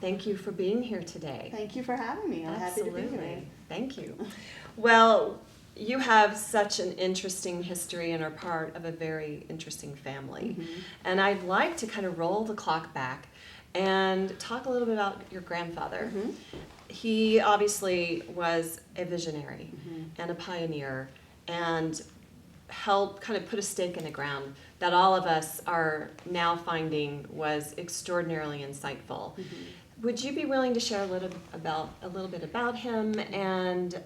Thank you for being here today. Thank you for having me. I'm happy to be here. Thank you. Well, you have such an interesting history and are part of a very interesting family. Mm-hmm. And I'd like to kind of roll the clock back and talk a little bit about your grandfather. Mm-hmm. He obviously was a visionary Mm-hmm. and a pioneer and helped kind of put a stake in the ground that all of us are now finding was extraordinarily insightful. Mm-hmm. Would you be willing to share a little bit about him and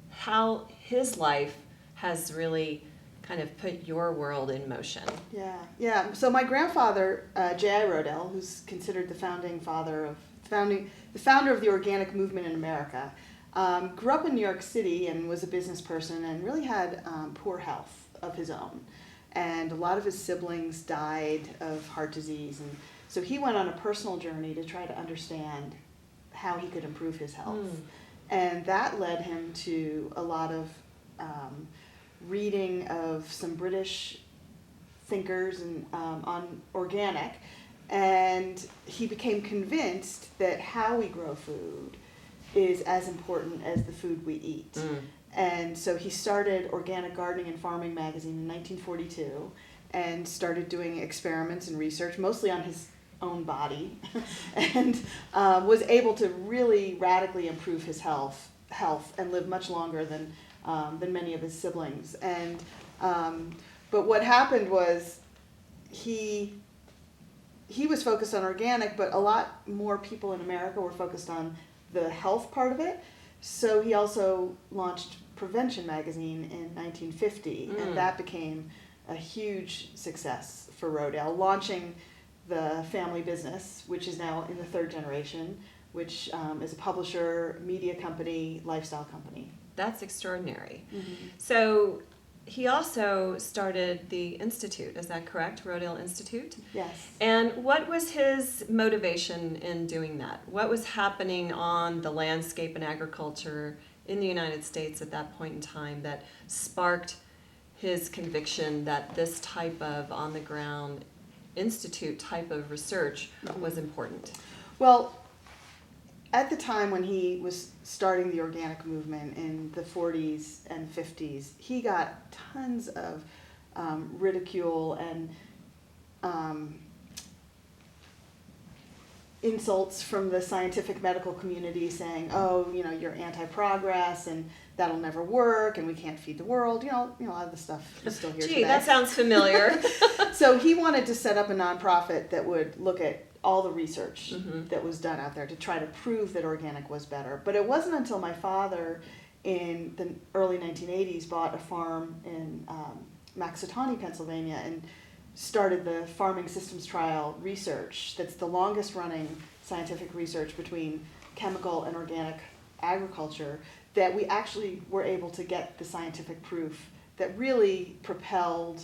how his life has really kind of put your world in motion? Yeah. So my grandfather, J.I. Rodale, who's considered the founder of the organic movement in America, grew up in New York City and was a business person and really had poor health of his own. And a lot of his siblings died of heart disease, and so he went on a personal journey to try to understand how he could improve his health. And that led him to a lot of reading of some British thinkers and on organic, and he became convinced that how we grow food is as important as the food we eat. And so he started Organic Gardening and Farming magazine in 1942 and started doing experiments and research, mostly on his own body, and was able to really radically improve his health and live much longer than many of his siblings. And but what happened was he was focused on organic, but a lot more people in America were focused on the health part of it. So he also launched Prevention magazine in 1950, and that became a huge success for Rodale, launching the family business, which is now in the third generation, which is a publisher, media company, lifestyle company. That's extraordinary. Mm-hmm. So he also started the Institute, is that correct? Rodale Institute? Yes. And what was his motivation in doing that? What was happening on the landscape and agriculture in the United States at that point in time that sparked his conviction that this type of on-the-ground institute type of research was important? Well, at the time when he was starting the organic movement in the 40s and 50s, he got tons of ridicule and insults from the scientific medical community saying, oh, you're anti-progress and that'll never work and we can't feed the world. A lot of the stuff is still here today. Gee, that sounds familiar. So he wanted to set up a nonprofit that would look at all the research that was done out there to try to prove that organic was better. But it wasn't until my father in the early 1980s bought a farm in Maxitawny, Pennsylvania, and started the farming systems trial research. That's the longest running scientific research between chemical and organic agriculture, that we actually were able to get the scientific proof that really propelled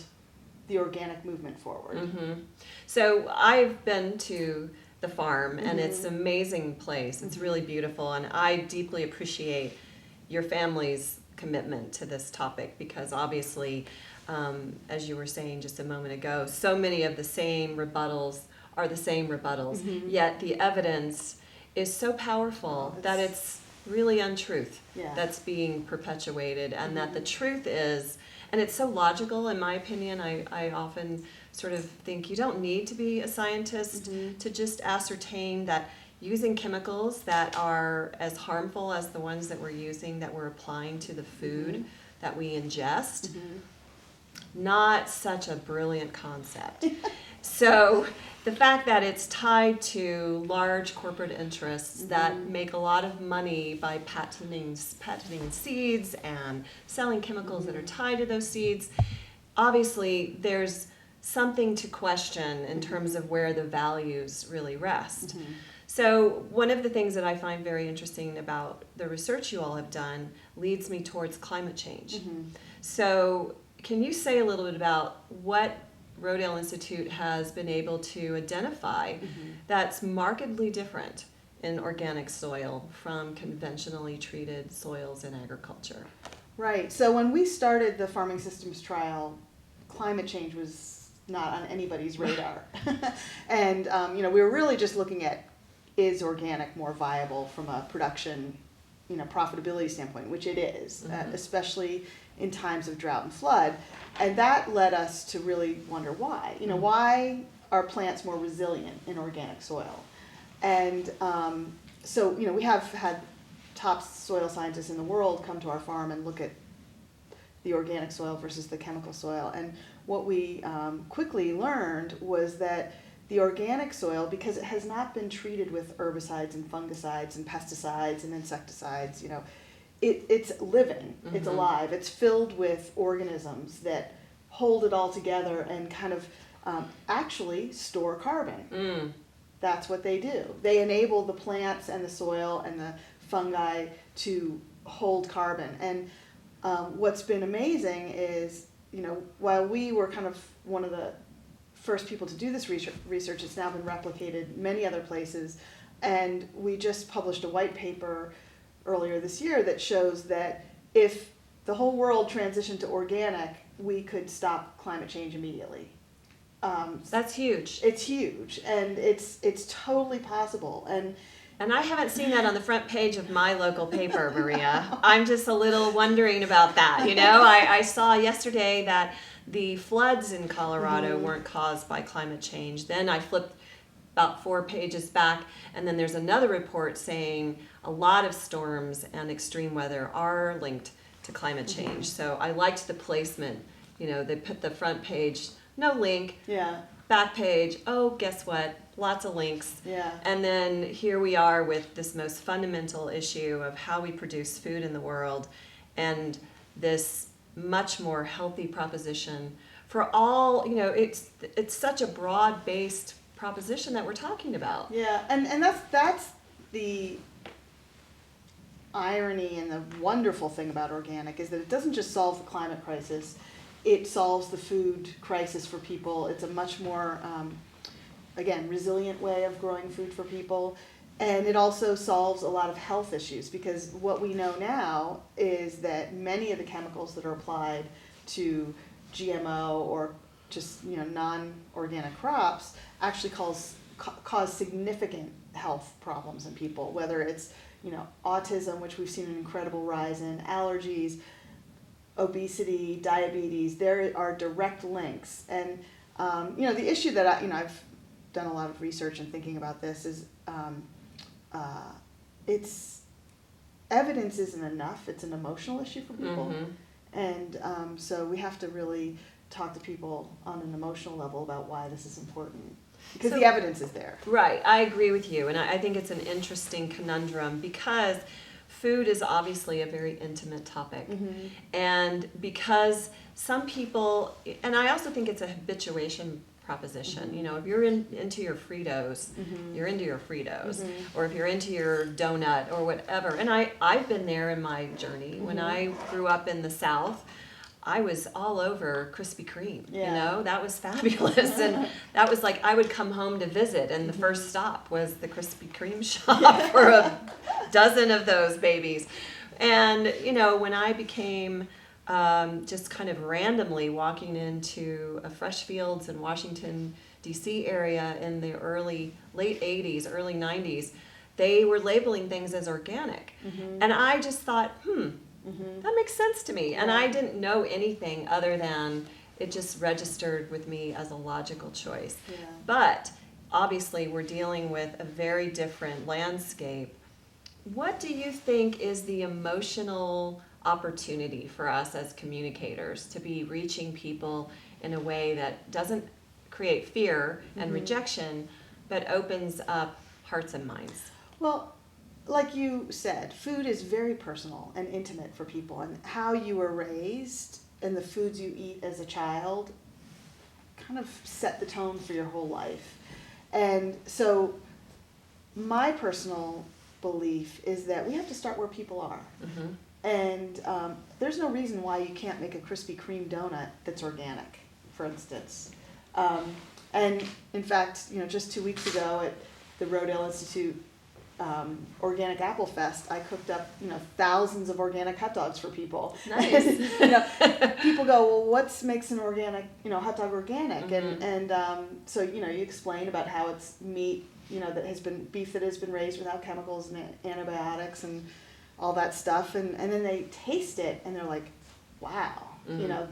the organic movement forward. So I've been to the farm, and it's an amazing place. It's really beautiful, and I deeply appreciate your family's commitment to this topic because obviously, as you were saying just a moment ago, so many of the same rebuttals are the same rebuttals, yet the evidence is so powerful that it's really untruth that's being perpetuated, and that the truth is, and it's so logical in my opinion. I often sort of think you don't need to be a scientist to just ascertain that using chemicals that are as harmful as the ones that we're applying to the food that we ingest, not such a brilliant concept. So the fact that it's tied to large corporate interests that make a lot of money by patenting seeds and selling chemicals that are tied to those seeds, obviously there's something to question in terms of where the values really rest. So one of the things that I find very interesting about the research you all have done leads me towards climate change. So can you say a little bit about what Rodale Institute has been able to identify that's markedly different in organic soil from conventionally treated soils in agriculture? Right. So when we started the farming systems trial, climate change was not on anybody's radar. And we were really just looking at is organic more viable from a production, profitability standpoint, which it is, especially in times of drought and flood. And that led us to really wonder why. Why are plants more resilient in organic soil? And so, we have had top soil scientists in the world come to our farm and look at the organic soil versus the chemical soil. And what we quickly learned was that the organic soil, because it has not been treated with herbicides and fungicides and pesticides and insecticides, it's living, it's alive, it's filled with organisms that hold it all together and kind of actually store carbon. That's what they do. They enable the plants and the soil and the fungi to hold carbon. And what's been amazing is, while we were kind of one of the first people to do this research, it's now been replicated many other places. And we just published a white paper earlier this year that shows that if the whole world transitioned to organic, we could stop climate change immediately. That's huge. It's huge, and it's totally possible. And I haven't seen that on the front page of my local paper, Maria. I'm just a little wondering about that. I saw yesterday that the floods in Colorado weren't caused by climate change. Then I flipped about 4 pages back, and then there's another report saying a lot of storms and extreme weather are linked to climate change. So I liked the placement. They put the front page, no link. Yeah. Back page, oh, guess what? Lots of links. Yeah. And then here we are with this most fundamental issue of how we produce food in the world, and this much more healthy proposition for all, it's such a broad-based proposition that we're talking about. Yeah, and that's the irony and the wonderful thing about organic is that it doesn't just solve the climate crisis, it solves the food crisis for people. It's a much more, again, resilient way of growing food for people. And it also solves a lot of health issues, because what we know now is that many of the chemicals that are applied to GMO or just non-organic crops actually cause significant health problems in people, whether it's autism, which we've seen an incredible rise in, allergies, obesity, diabetes. There are direct links. And the issue that I've done a lot of research and thinking about this is it's evidence isn't enough. It's an emotional issue for people. And so we have to really talk to people on an emotional level about why this is important, because the evidence is there. Right, I agree with you, and I think it's an interesting conundrum, because food is obviously a very intimate topic, and because some people, and I also think it's a habituation proposition. If you're into your Fritos, you're into your Fritos, or if you're into your donut or whatever. And I've been there in my journey. When I grew up in the South, I was all over Krispy Kreme. That was fabulous. And that was like, I would come home to visit, and the first stop was the Krispy Kreme shop for a dozen of those babies. And, when I became just kind of randomly walking into a Fresh Fields in Washington, D.C. area in the late 80s, early 90s, they were labeling things as organic. And I just thought, that makes sense to me. And I didn't know anything other than it just registered with me as a logical choice. But obviously we're dealing with a very different landscape. What do you think is the emotional opportunity for us as communicators to be reaching people in a way that doesn't create fear and rejection, but opens up hearts and minds? Well, like you said, food is very personal and intimate for people, and how you were raised and the foods you eat as a child kind of set the tone for your whole life. And so my personal belief is that we have to start where people are. And there's no reason why you can't make a Krispy Kreme donut that's organic, for instance. And in fact, just 2 weeks ago at the Rodale Institute Organic Apple Fest, I cooked up, thousands of organic hot dogs for people. Nice. People go, well, what makes an organic, hot dog organic? Mm-hmm. And so, you explain about how it's meat, beef that has been raised without chemicals and antibiotics and all that stuff. And then they taste it and they're like, wow,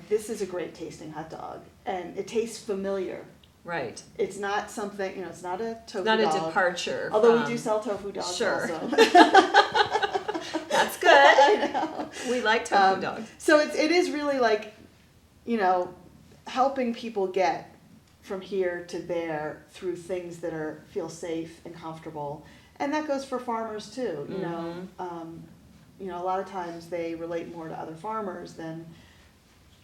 this is a great tasting hot dog. And it tastes familiar. Right. It's not something, it's not a tofu Not dog. a departure. Although we do sell tofu dogs Sure. also. That's good. I know. We like tofu dogs. So it is really like, helping people get from here to there through things that feel safe and comfortable. And that goes for farmers too, a lot of times they relate more to other farmers than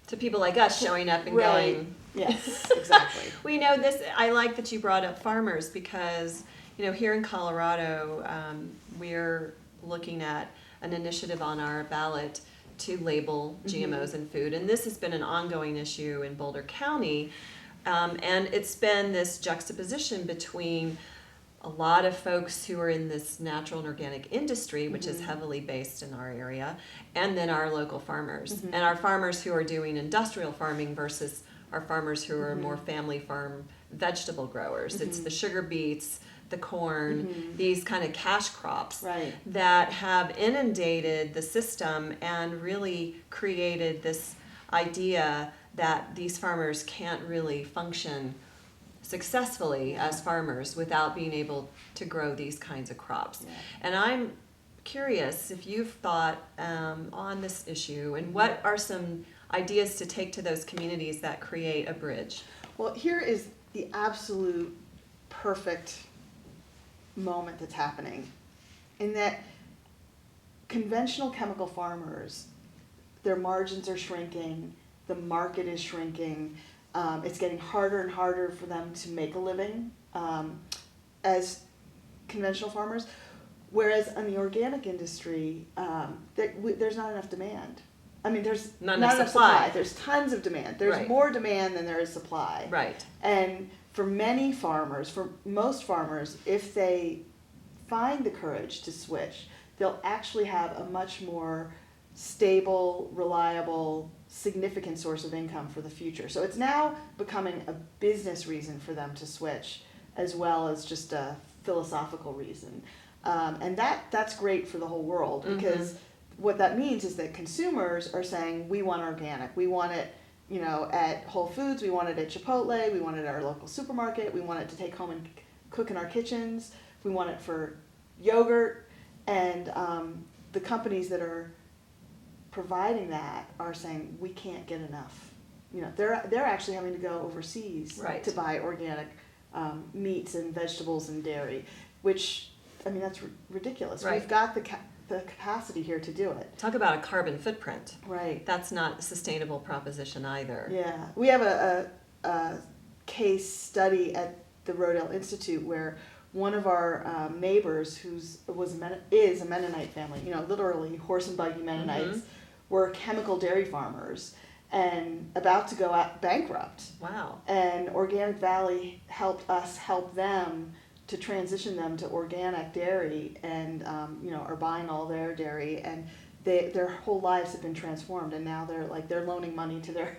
To people like us showing up and Right. going. Yes, exactly. We know this. I like that you brought up farmers because, here in Colorado, we're looking at an initiative on our ballot to label GMOs in food. And this has been an ongoing issue in Boulder County. And it's been this juxtaposition between a lot of folks who are in this natural and organic industry, which is heavily based in our area, and then our local farmers. And our farmers who are doing industrial farming versus our farmers who are more family farm vegetable growers. It's the sugar beets, the corn, these kind of cash crops that have inundated the system and really created this idea that these farmers can't really function successfully as farmers without being able to grow these kinds of crops. And I'm curious if you've thought on this issue and what are some ideas to take to those communities that create a bridge? Well, here is the absolute perfect moment that's happening in that conventional chemical farmers, their margins are shrinking, the market is shrinking, it's getting harder and harder for them to make a living as conventional farmers, whereas in the organic industry, there's not enough demand. I mean, there's not enough supply. There's tons of demand. There's more demand than there is supply. Right. And for many farmers, for most farmers, if they find the courage to switch, they'll actually have a much more stable, reliable, significant source of income for the future. So it's now becoming a business reason for them to switch as well as just a philosophical reason. And that's great for the whole world because what that means is that consumers are saying, we want organic. We want it, at Whole Foods. We want it at Chipotle. We want it at our local supermarket. We want it to take home and cook in our kitchens. We want it for yogurt. And the companies that are providing that are saying, we can't get enough. They're actually having to go overseas to buy organic meats and vegetables and dairy, which, that's ridiculous. Right. We've got the capacity here to do it. Talk about a carbon footprint. Right. That's not a sustainable proposition either. Yeah. We have a case study at the Rodale Institute where one of our neighbors is a Mennonite family, literally horse and buggy Mennonites, were chemical dairy farmers and about to go out bankrupt. Wow. And Organic Valley helped us help them to transition them to organic dairy and, are buying all their dairy and their whole lives have been transformed and now they're loaning money to their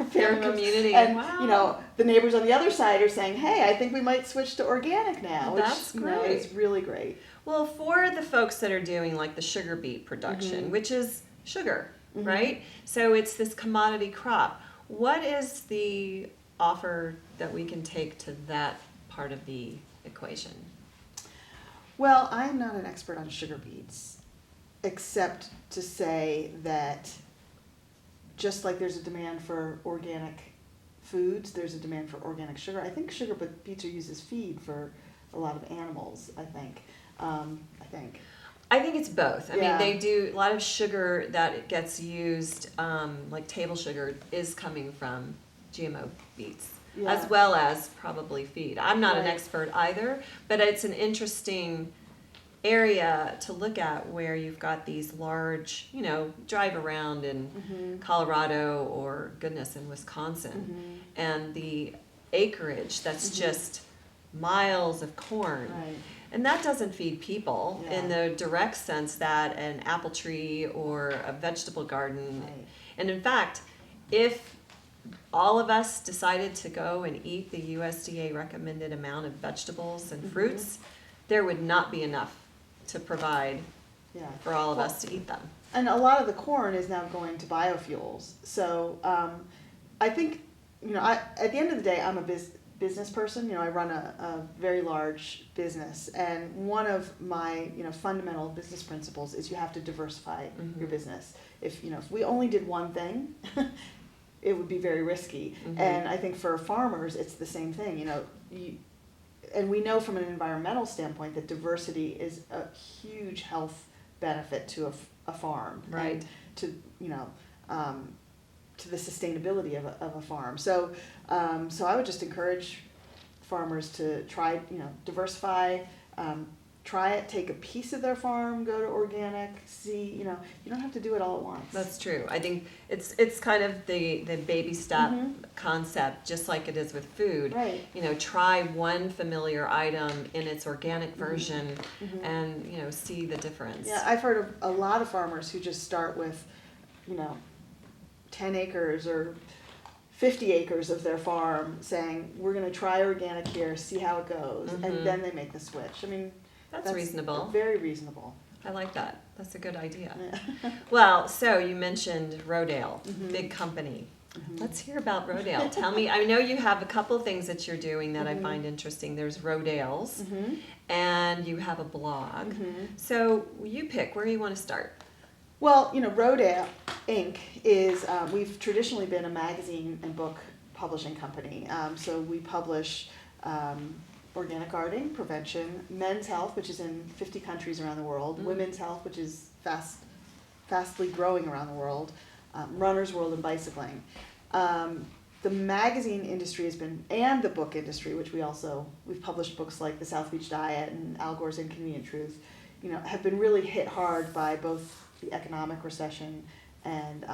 community. And, wow. The neighbors on the other side are saying, hey, I think we might switch to organic now. That's great. Is really great. Well, for the folks that are doing like the sugar beet production, which is sugar, right? So it's this commodity crop. What is the offer that we can take to that part of the equation? Well, I'm not an expert on sugar beets, except to say that just like there's a demand for organic foods, there's a demand for organic sugar. I think sugar beets are used as feed for a lot of animals, I think. I think it's both. I mean, they do a lot of sugar that gets used, like table sugar, is coming from GMO beets, as well as probably feed. I'm not an expert either, but it's an interesting area to look at where you've got these large, drive around in Colorado or goodness in Wisconsin, and the acreage that's just miles of corn. Right. And that doesn't feed people Yeah. in the direct sense that an apple tree or a vegetable garden. Right. And in fact, if all of us decided to go and eat the USDA recommended amount of vegetables and fruits, there would not be enough to provide Yeah. for all of us to eat them. And a lot of the corn is now going to biofuels. So I think, at the end of the day, I'm a business person. I run a very large business. And one of my, fundamental business principles is you have to diversify your business. If we only did one thing, it would be very risky. And I think for farmers, it's the same thing. And we know from an environmental standpoint that diversity is a huge health benefit to a farm, Right. And to the sustainability of a farm. So I would just encourage farmers to try, diversify, try it, take a piece of their farm, go to organic, see, you don't have to do it all at once. That's true. I think it's kind of the baby step concept, just like it is with food. Right. Try one familiar item in its organic version and, see the difference. Yeah, I've heard of a lot of farmers who just start with, 10 acres or 50 acres of their farm saying, we're going to try organic here, see how it goes, and then they make the switch. I mean, That's reasonable. Very reasonable. I like that. That's a good idea. Yeah. Well, so you mentioned Rodale, big company. Let's hear about Rodale. Tell me, I know you have a couple things that you're doing that I find interesting. There's Rodale's, and you have a blog. So you pick, where you want to start? Well, Rodale Inc. is, we've traditionally been a magazine and book publishing company. So we publish organic gardening, prevention, men's health, which is in 50 countries around the world, women's health, which is fastly growing around the world, runner's world, and bicycling. The magazine industry has been, and the book industry, which we've published books like The South Beach Diet and Al Gore's Inconvenient Truth, have been really hit hard by both the economic recession and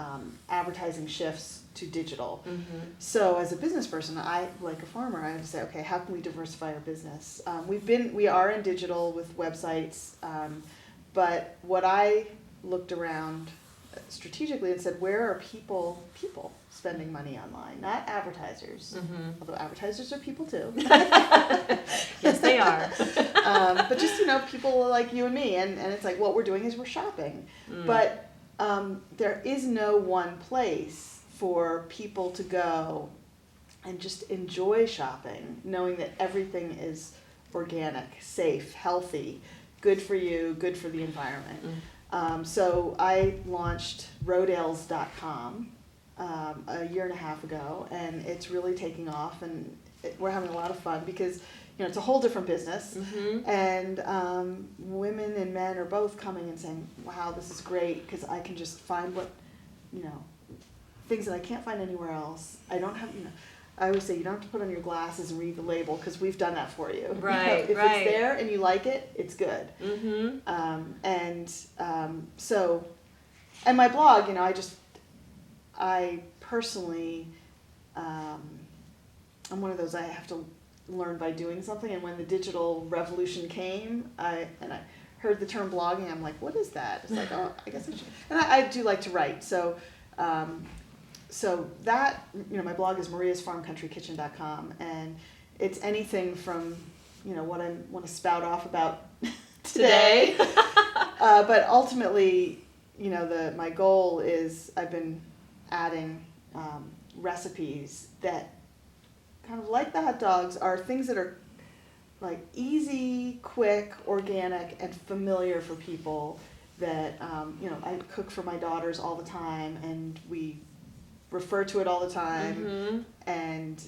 advertising shifts to digital. So as a business person, like a farmer, I have to say, okay, how can we diversify our business? We are in digital with websites, but what I looked around strategically and said, where are people spending money online, not advertisers, although advertisers are people too. Yes, they are. But just, people like you and me, and it's like what we're doing is we're shopping. But there is no one place for people to go and just enjoy shopping, knowing that everything is organic, safe, healthy, good for you, good for the environment. So I launched Rodales.com a year and a half ago, and it's really taking off, and we're having a lot of fun because it's a whole different business, and women and men are both coming and saying, wow, this is great, because I can just find things that I can't find anywhere else. I don't have, I always say you don't have to put on your glasses and read the label, because we've done that for you. Right, if it's there and you like it, it's good. So, and my blog, I personally, I'm one of those, I have to learn by doing something, and when the digital revolution came, I heard the term blogging, I'm like, what is that? It's like, oh, I guess I should. And I do like to write, so that, my blog is mariasfarmcountrykitchen.com, and it's anything from, what I want to spout off about today. But ultimately, my goal is I've been adding recipes that kind of like the hot dogs are things that are like easy, quick, organic, and familiar for people that, I cook for my daughters all the time, and we refer to it all the time. And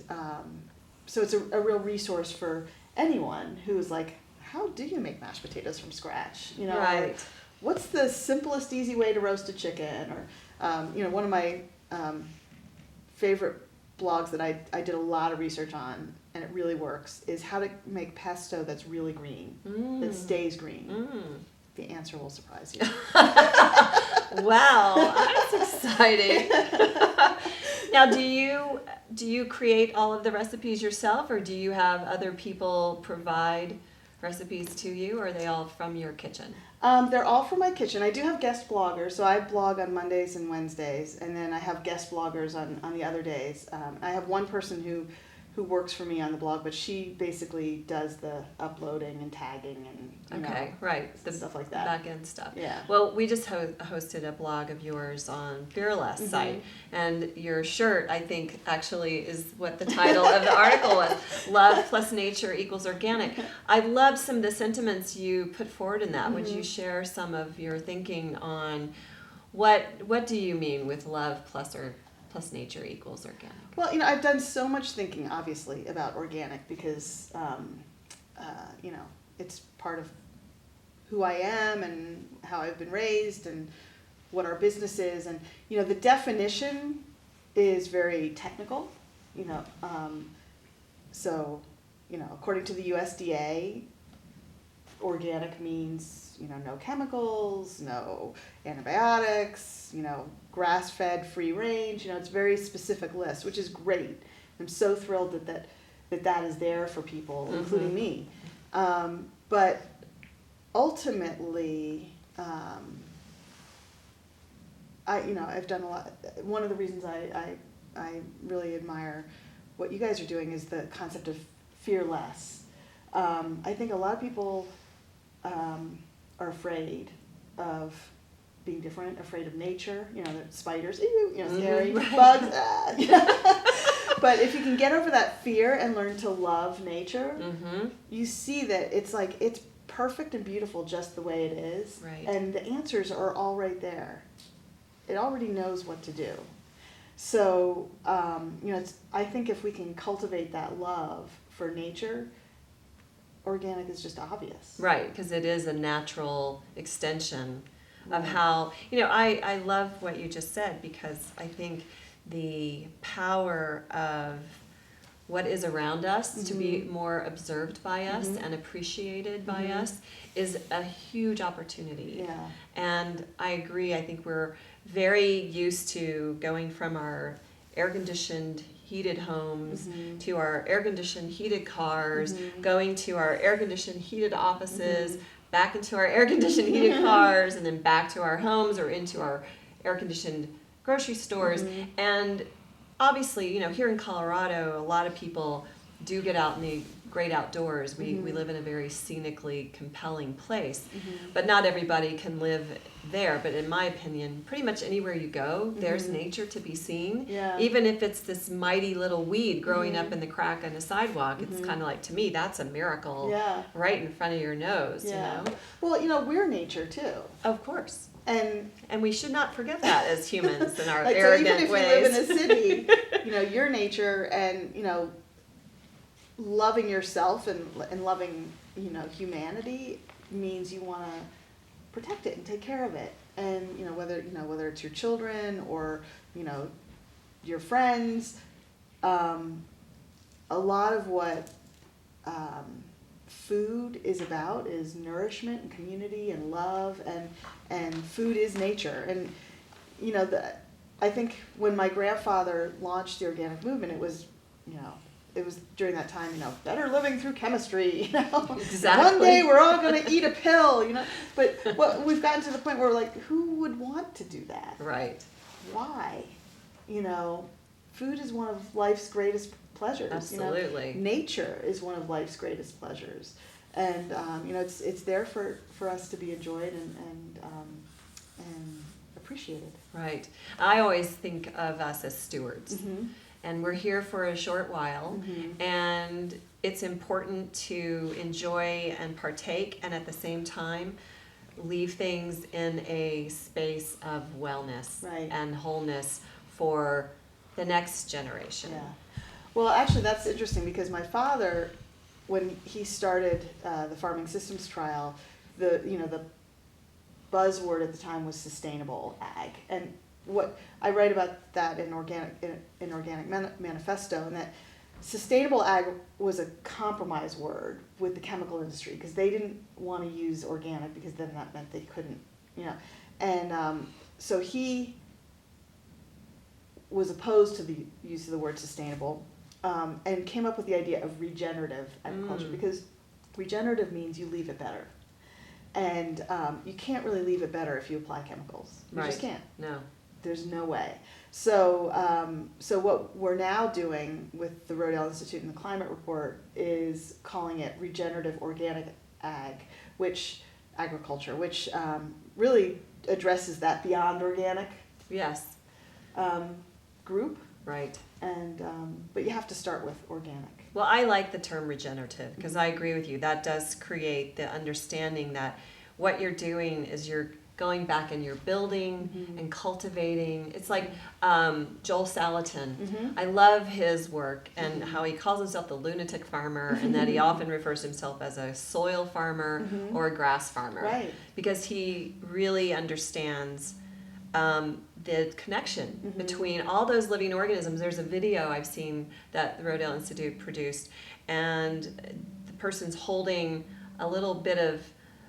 so it's a real resource for anyone who's like, how do you make mashed potatoes from scratch? Right. Or, what's the simplest, easy way to roast a chicken? Or, one of my favorite blogs that I did a lot of research on, and it really works, is how to make pesto that's really green, that stays green. The answer will surprise you. Wow, that's exciting. Now, do you create all of the recipes yourself, or do you have other people provide recipes to you, or are they all from your kitchen? They're all from my kitchen. I do have guest bloggers, so I blog on Mondays and Wednesdays, and then I have guest bloggers on the other days. I have one person who works for me on the blog, but she basically does the uploading and tagging and right, the stuff like that. back end stuff. Yeah. Well, we just hosted a blog of yours on Fearless site, and your shirt, I think, actually is what the title of the article was: "Love plus nature equals organic." I loved some of the sentiments you put forward in that. Would you share some of your thinking on what do you mean with love plus nature equals organic? Well, I've done so much thinking, obviously, about organic because, it's part of who I am and how I've been raised and what our business is. And, the definition is very technical, so, according to the USDA, organic means, no chemicals, no antibiotics, grass-fed, free range. It's a very specific list, which is great. I'm so thrilled that is there for people, including me. But ultimately, I've done a lot. One of the reasons I really admire what you guys are doing is the concept of fearless. I think a lot of people are afraid of being different, afraid of nature, the spiders, scary, bugs. But if you can get over that fear and learn to love nature, you see that it's perfect and beautiful just the way it is. Right. And the answers are all right there. It already knows what to do. So, I think if we can cultivate that love for nature, organic is just obvious. Right, because it is a natural extension of how, I love what you just said, because I think the power of what is around us to be more observed by us and appreciated by us is a huge opportunity. Yeah. And I agree. I think we're very used to going from our air-conditioned heated homes to our air-conditioned heated cars, going to our air-conditioned heated offices, back into our air-conditioned heated cars, and then back to our homes or into our air-conditioned grocery stores. And obviously, here in Colorado, a lot of people do get out in the great outdoors. We live in a very scenically compelling place, but not everybody can live there. But in my opinion, pretty much anywhere you go, there's nature to be seen. Yeah. Even if it's this mighty little weed growing up in the crack on the sidewalk, it's kind of like, to me, that's a miracle right in front of your nose. Well, we're nature too. Of course. And we should not forget that as humans in our so arrogant even if ways. you live in a city, your nature and loving yourself and loving humanity means you want to protect it and take care of it. And whether it's your children or your friends, a lot of what food is about is nourishment and community and love, and food is nature. And I think when my grandfather launched the organic movement, it was during that time, better living through chemistry, Exactly. One day we're all going to eat a pill, But we've gotten to the point where we're like, who would want to do that? Right. Why? Food is one of life's greatest pleasures. Absolutely. Nature is one of life's greatest pleasures. And, it's there for us to be enjoyed and appreciated. Right. I always think of us as stewards. And we're here for a short while, and it's important to enjoy and partake, and at the same time leave things in a space of wellness and wholeness for the next generation. Yeah. Well, actually, that's interesting because my father, when he started the farming systems trial, the buzzword at the time was sustainable ag, and what I write about that in Organic Manifesto, and that sustainable ag was a compromise word with the chemical industry because they didn't want to use organic because then that meant they couldn't, and so he was opposed to the use of the word sustainable, and came up with the idea of regenerative agriculture, because regenerative means you leave it better. And you can't really leave it better if you apply chemicals. You just can't. No. There's no way. So, so what we're now doing with the Rodale Institute and the Climate Report is calling it regenerative organic agriculture, which really addresses that beyond organic Yes. group. Right. And but you have to start with organic. Well, I like the term regenerative because I agree with you. That does create the understanding that what you're doing is you're going back and you're building and cultivating. It's like Joel Salatin. I love his work and how he calls himself the lunatic farmer, and that he often refers to himself as a soil farmer or a grass farmer. Right. Because he really understands the connection between all those living organisms. There's a video I've seen that the Rodale Institute produced, and the person's holding a little bit of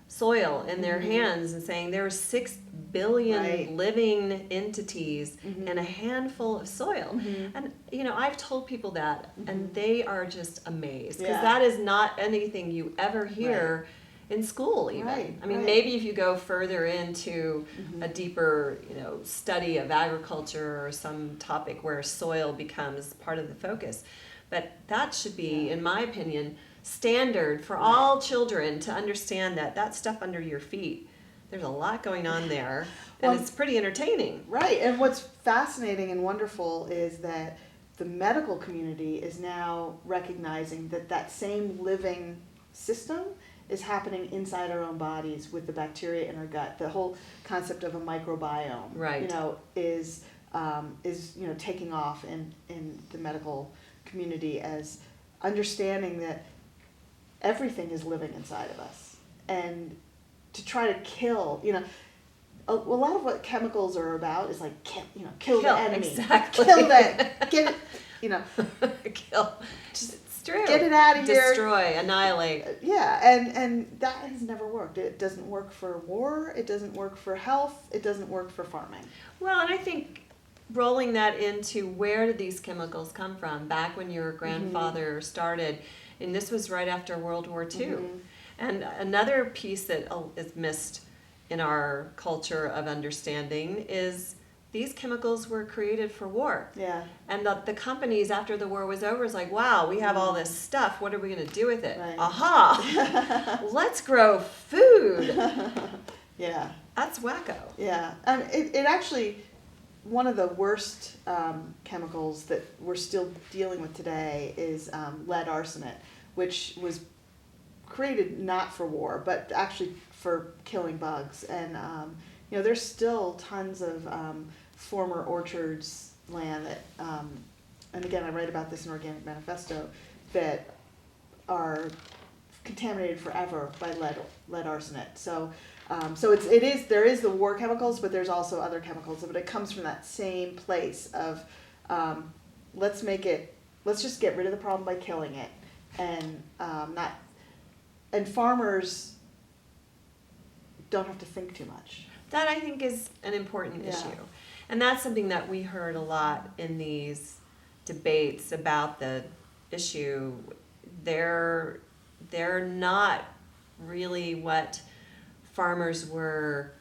soil in their hands and saying there are 6 billion living entities in a handful of soil. And you know, I've told people that and they are just amazed, because that is not anything you ever hear in school even. I mean, maybe if you go further into a deeper, you know, study of agriculture or some topic where soil becomes part of the focus. But that should be, in my opinion, standard for all children to understand that that stuff under your feet, there's a lot going on there, and it's pretty entertaining. Right, and what's fascinating and wonderful is that the medical community is now recognizing that that same living system is happening inside our own bodies with the bacteria in our gut. The whole concept of a microbiome, you know, is you know, taking off in the medical community, as understanding that everything is living inside of us, and to try to kill, you know, a lot of what chemicals are about is like kill the enemy, kill that, get it, you know, kill. It's true. Get it out of here. Destroy, annihilate. Yeah, and that has never worked. It doesn't work for war. It doesn't work for health. It doesn't work for farming. Well, and I think rolling that into where did these chemicals come from? Back when your grandfather started, and this was right after World War II. And another piece that is missed in our culture of understanding is these chemicals were created for war. Yeah. And the companies after the war was over was like, wow, we have all this stuff. What are we going to do with it? Right. Aha! Let's grow food. Yeah. That's wacko. Yeah. And it actually, one of the worst chemicals that we're still dealing with today is lead arsenate, which was created not for war, but actually for killing bugs. And you know, there's still tons of former orchards land that, and again, I write about this in Organic Manifesto, that are contaminated forever by lead arsenate. So, there is the war chemicals, but there's also other chemicals, but it comes from that same place of let's just get rid of the problem by killing it, and and farmers don't have to think too much. That, I think, is an important issue. And that's something that we heard a lot in these debates about the issue. They're not really what farmers were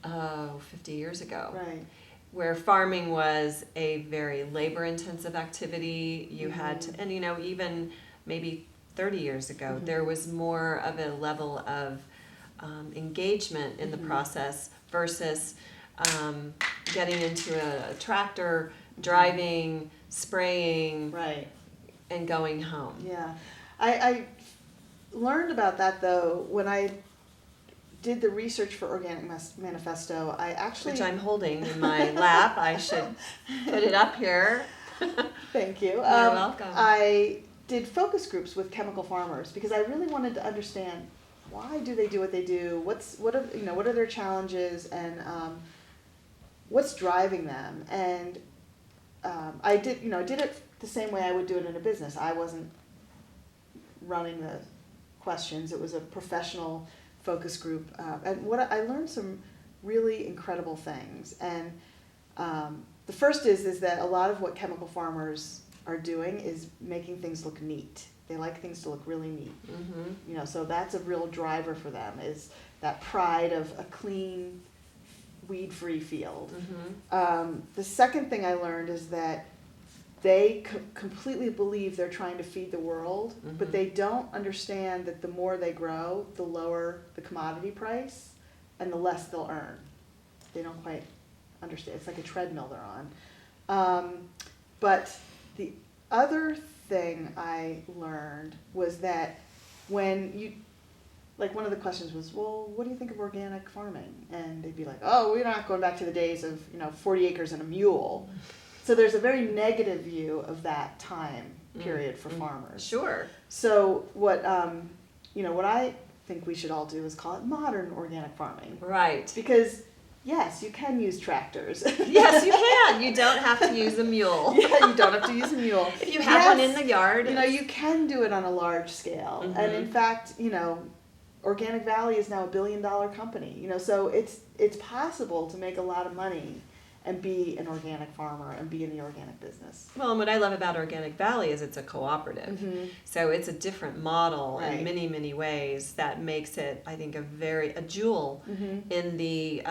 50 years ago. Right. Where farming was a very labor-intensive activity. You had to, and you know, even maybe 30 years ago, there was more of a level of engagement in the process versus getting into a tractor, driving, spraying, and going home. Yeah. I learned about that, though, when I did the research for Organic Manifesto. Which I'm holding in my lap. I should put it up here. Thank you. You're welcome. I did focus groups with chemical farmers because I really wanted to understand, why do they do what they do? What are their challenges, and what's driving them? And I did it the same way I would do it in a business. I wasn't running the questions. It was a professional focus group, and I learned some really incredible things. And the first is that a lot of what chemical farmers are doing is making things look neat. They like things to look really neat. So that's a real driver for them, is that pride of a clean, weed-free field. The second thing I learned is that they completely believe they're trying to feed the world, but they don't understand that the more they grow, the lower the commodity price and the less they'll earn. They don't quite understand. It's like a treadmill they're on. But the other thing I learned was that when you, like, one of the questions was, well, what do you think of organic farming? And they'd be like, oh, we're not going back to the days of 40 acres and a mule. So there's a very negative view of that time period for farmers. Sure. So what what I think we should all do is call it modern organic farming. Right. Because yes, you can use tractors. Yes, you can. You don't have to use a mule. Yeah, you don't have to use a mule. If you have one in the yard. You can do it on a large scale. And in fact, Organic Valley is now $1 billion company. So it's possible to make a lot of money and be an organic farmer and be in the organic business. Well, and what I love about Organic Valley is it's a cooperative. So it's a different model in many, many ways that makes it, I think, a jewel in the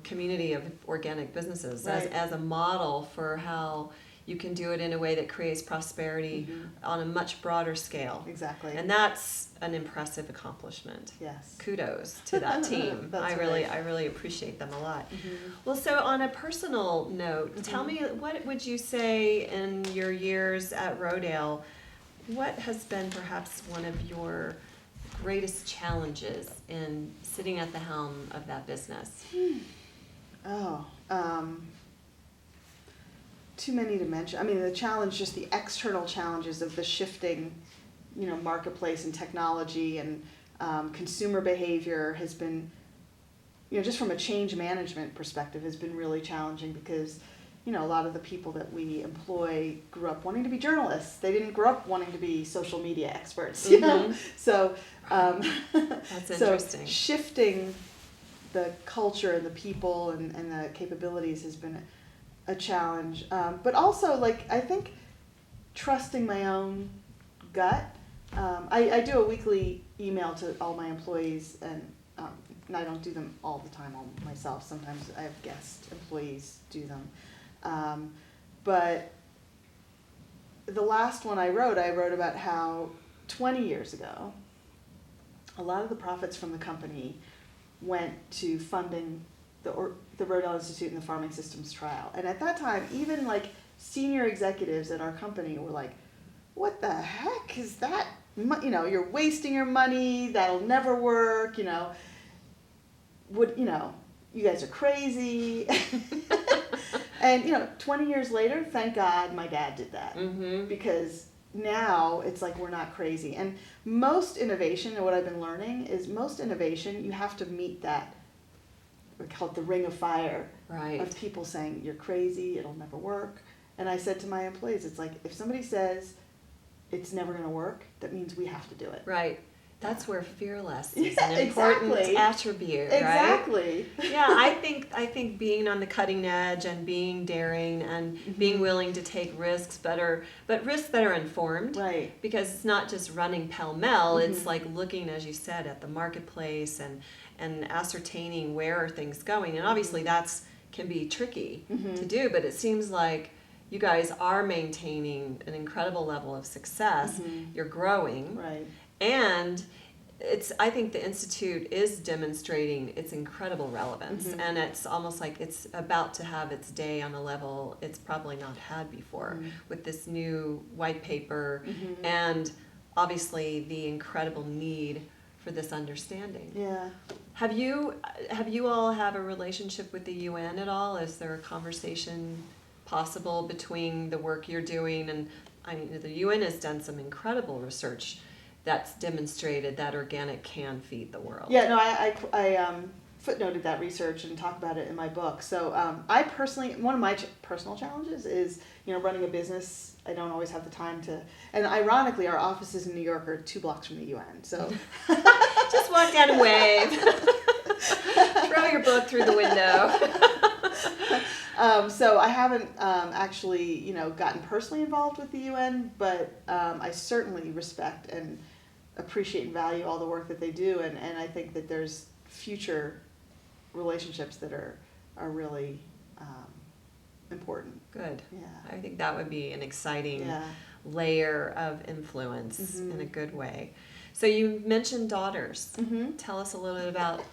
community of organic businesses as a model for how you can do it in a way that creates prosperity on a much broader scale. Exactly. And that's an impressive accomplishment. Yes. Kudos to that team. I really appreciate them a lot. Well, so on a personal note, tell me, what would you say in your years at Rodale, what has been perhaps one of your greatest challenges in sitting at the helm of that business? Too many to mention. I mean, the challenge, just the external challenges of the shifting, marketplace and technology and consumer behavior has been, just from a change management perspective, has been really challenging because, a lot of the people that we employ grew up wanting to be journalists. They didn't grow up wanting to be social media experts, So, that's interesting. So shifting the culture and the people and the capabilities has been a challenge, but also I think trusting my own gut. I do a weekly email to all my employees, and I don't do them all the time all myself. Sometimes I have guest employees do them, but the last one I wrote about how 20 years ago a lot of the profits from the company went to funding the Rodale Institute and the Farming Systems Trial. And at that time, even senior executives at our company were like, what the heck is that? You're wasting your money, that'll never work, you guys are crazy. And 20 years later, thank God my dad did that. Because now it's we're not crazy. And most innovation, and what I've been learning is you have to meet that, we call it the ring of fire, of people saying, you're crazy, it'll never work. And I said to my employees, it's if somebody says it's never going to work, that means we have to do it. Right. That's where fearless is an important attribute, right? Exactly. Yeah, I think being on the cutting edge and being daring and being willing to take risks, but risks that are informed. Right. Because it's not just running pell-mell, it's looking, as you said, at the marketplace and ascertaining where are things going. And obviously that's can be tricky to do, but it seems like you guys are maintaining an incredible level of success. You're growing. Right. And I think the Institute is demonstrating its incredible relevance, and it's almost like it's about to have its day on a level it's probably not had before with this new white paper and obviously the incredible need for this understanding. Yeah. Have you all have a relationship with the UN at all? Is there a conversation possible between the work you're doing and the UN has done some incredible research that's demonstrated that organic can feed the world. Yeah, no, I footnoted that research and talk about it in my book. So I personally, one of my personal challenges is, running a business. I don't always have the time to, and ironically, our offices in New York are 2 blocks from the UN. So just walk down and wave. Throw your book through the window. So I haven't actually, gotten personally involved with the UN, but I certainly respect and appreciate and value all the work that they do, and I think that there's future relationships that are really important. Good. Yeah. I think that would be an exciting Yeah. layer of influence Mm-hmm. in a good way. So you mentioned daughters. Mm-hmm. Tell us a little bit about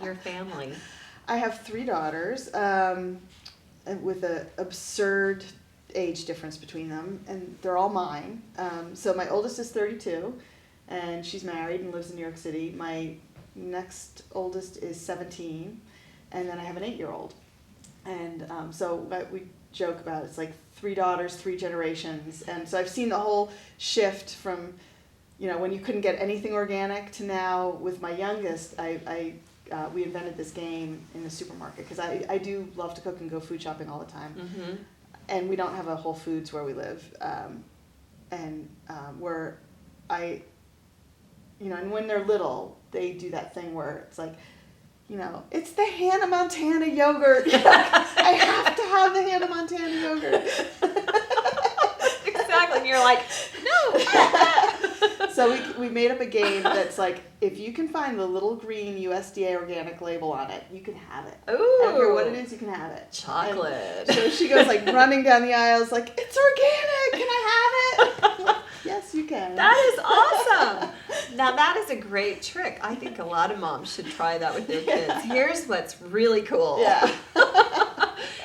your family. I have 3 daughters, with an absurd age difference between them, and they're all mine. So my oldest is 32, and she's married and lives in New York City. My next oldest is 17, and then I have an 8-year-old. And so what we joke about, it's like 3 daughters, 3 generations. And so I've seen the whole shift from, when you couldn't get anything organic to now with my youngest, we invented this game in the supermarket because I do love to cook and go food shopping all the time. Mm-hmm. And we don't have a Whole Foods where we live. Where and when they're little, they do that thing where it's like, it's the Hannah Montana yogurt. I have to have the Hannah Montana yogurt. Exactly. And you're like, no. So we made up a game that's like, if you can find the little green USDA organic label on it, you can have it. Ooh. I don't care what it is, you can have it. Chocolate. And so she goes like running down the aisles like, it's organic, can I have it? Like, yes, you can. That is awesome. Now that is a great trick. I think a lot of moms should try that with their kids. Here's what's really cool. Yeah.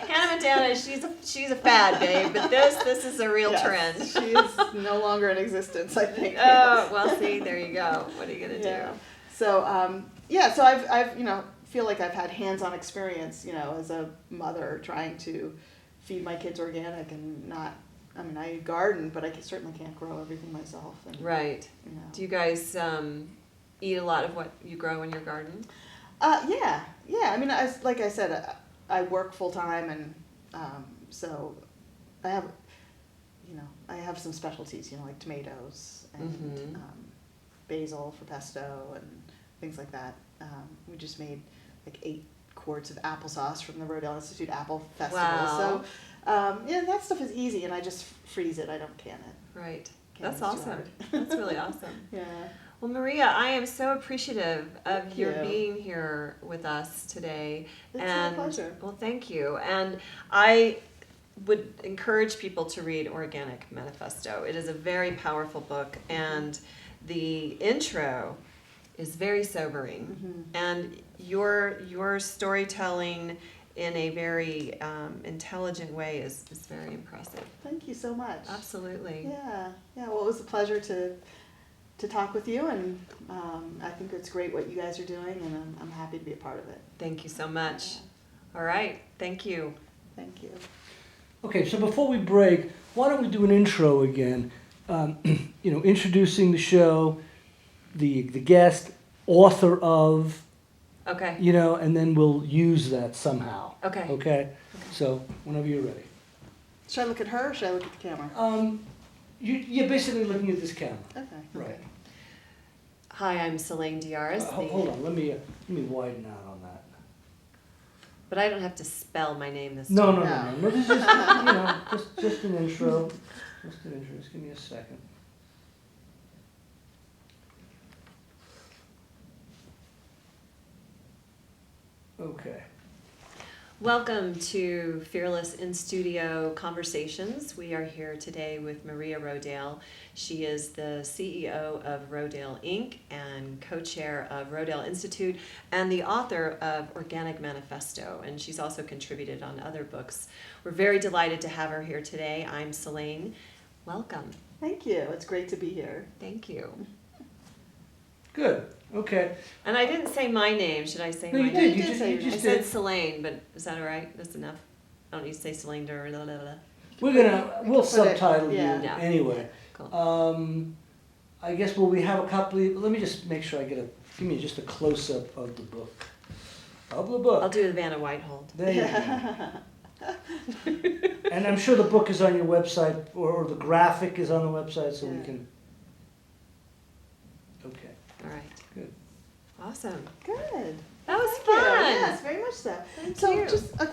Hannah Montana, she's a fad, babe, but this is a real trend. She is no longer in existence, I think. Oh, well, see, there you go. What are you gonna do? So so I've feel like I've had hands-on experience, as a mother trying to feed my kids organic and not. I garden, but I certainly can't grow everything myself. And, Right. Do you guys eat a lot of what you grow in your garden? Yeah. Like I said, I work full time, and so I have, I have some specialties, like tomatoes and basil for pesto and things like that. We just made like 8 quarts of applesauce from the Rodale Institute Apple Festival. Wow. So, that stuff is easy, and I just freeze it. I don't can it. Right. Canning's That's too awesome. hard. That's really awesome. Yeah. Well, Maria, I am so appreciative of Thank your you. being here with us today. It's and a pleasure. Well, thank you. And I would encourage people to read Organic Manifesto. It is a very powerful book, and the intro is very sobering. Mm-hmm. And your storytelling in a very intelligent way is very impressive. Thank you so much. Absolutely. Yeah. Well, it was a pleasure to talk with you, and I think it's great what you guys are doing, and I'm happy to be a part of it. Thank you so much. All right. Thank you. Thank you. Okay, so before we break, why don't we do an intro again? Introducing the show, the guest, author of, Okay. and then we'll use that somehow. Okay. Okay? So whenever you're ready. Should I look at her, or should I look at the camera? You're basically looking at this camera. Okay. Right. Hi, I'm Selene Diaris. Hold on, let me widen out on that. But I don't have to spell my name this No, time. no. This is just, just an intro. Just an intro. Just give me a second. Okay. Welcome to Fearless in Studio Conversations. We are here today with Maria Rodale. She is the CEO of Rodale Inc. and co-chair of Rodale Institute and the author of Organic Manifesto, and she's also contributed on other books. We're very delighted to have her here today. I'm Selene. Welcome. Thank you. It's great to be here. Thank you. Good. Okay. And I didn't say my name. Should I say No, my you name? did. You I just said did. Selene, but is that all right? That's enough. I don't need to say Selene or blah, blah, blah. We'll put it- subtitle you yeah. anyway. Cool. I guess we have a couple of, let me just make sure give me just a close-up of the book. Of the book. I'll do the Vanna Whitehold. There you go. And I'm sure the book is on your website, or the graphic is on the website, so we Yeah. can. Okay. All right. Good. Awesome. Good. That was Thank you. fun. Yes, very much so. Thank so you. just a